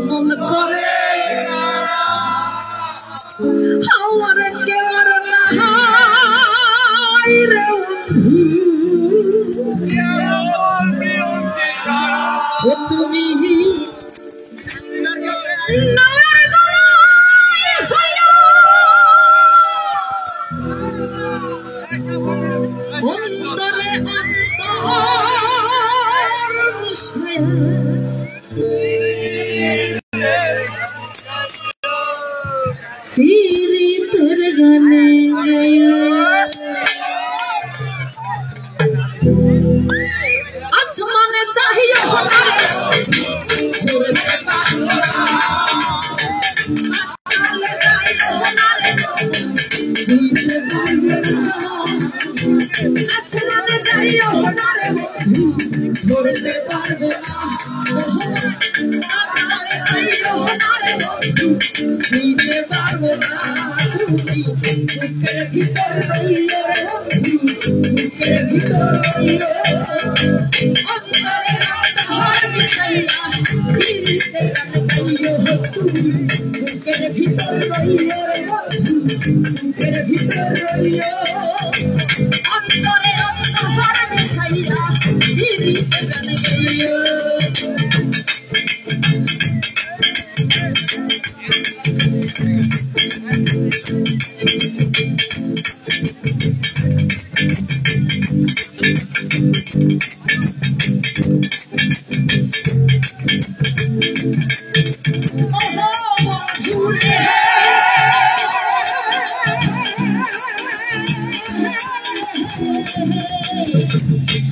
মন করে আমার কেয়ার নাই রে বন্ধু তুমি অন্তরে পীড়িতের গানে আসমানে চাহিয়ে আসমানে চাহিয়ে ধরতে পারবো না শুনতে পারবো না তুমি বুকের ভিতর রইলো রে বন্ধু বুকের ভিতর রইলো অন্তরে আমার মিশাইয়া পীড়িতে গানে গাইও তুমি বুকের ভিতর রইলো রে বন্ধু বুকের ভিতর রইলো অন্তরে আমার মিশাইয়া পীড়িতে গানে গাইও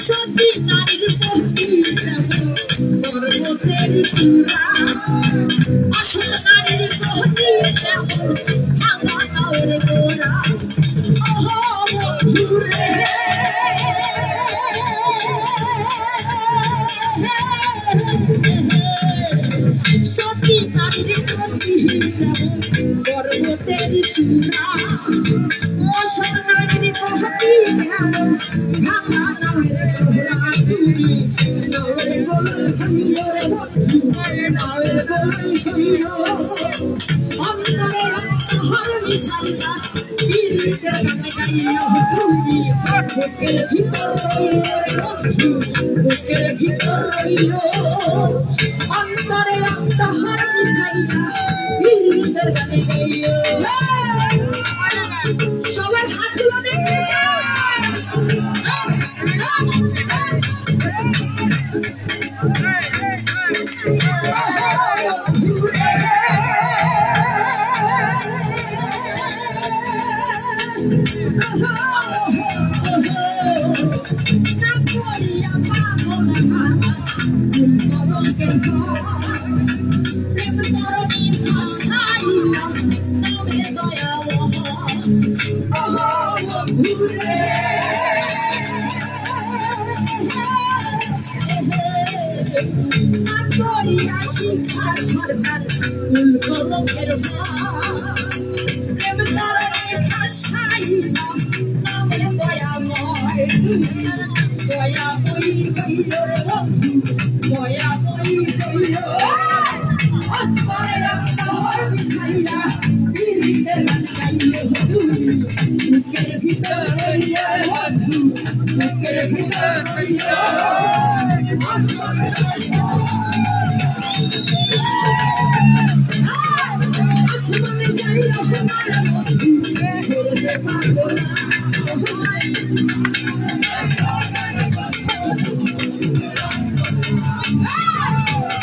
সত্যি নারীর প্রতি পর্বতের চূড়া আসল নারীর প্রতি ভাঙা নাওর গোড়া বন্ধুরে সত্যি নারীর প্রতি পর্বতের চূড়া আসল নারীর প্রতি ভাঙা নাওর গোড়া তুমি নাওর গোল হইলো রে বন্ধু নাওর গোল হইলো অন্তরে অন্তর মিশাইয়া পীড়িতে গানে গাইও তুমি বুকের ভিতর রইলো রে বন্ধু বুকের ভিতর রইলো অন্তরে অন্তর মিশাইয়া পীড়িতে গানে গাইও সবাই হাতগুলো দেখতে চাও শিক্ষা সরকার ফুল কলমের প্রেম তারে ভাষাইলা নামে দয়াময় দয়াময়ী হইল রে বন্ধু দয়াময়ী হইল অন্তরে অন্তর মিশাইয়া পীড়িতে গান গাইও তুমি বুকের ভিতর রইল বন্ধু বুকের ভিতর রইল অন্তরে আসমানে যাইও তোমার বন্ধু ধরতে পারবো না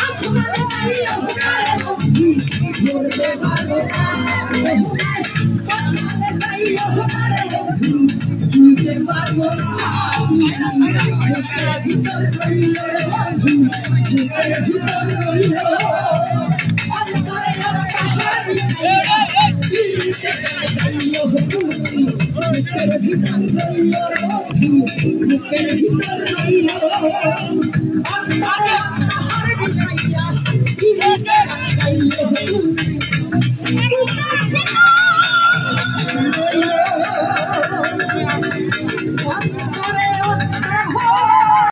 আসমানে যাইও তোমার বন্ধু ধরতে পারবো না আসমানে যাইও তোমার বন্ধু শুনতে পারবো না বুকের ভিতর রইল রে বন্ধু বুকের ভিতর রইল অন্তরে অন্তর মিশাইয়া পীড়িতে গানে গাইও তুমি বুকের ভিতর রইল রে বন্ধু বুকের ভিতর রইল অন্তরে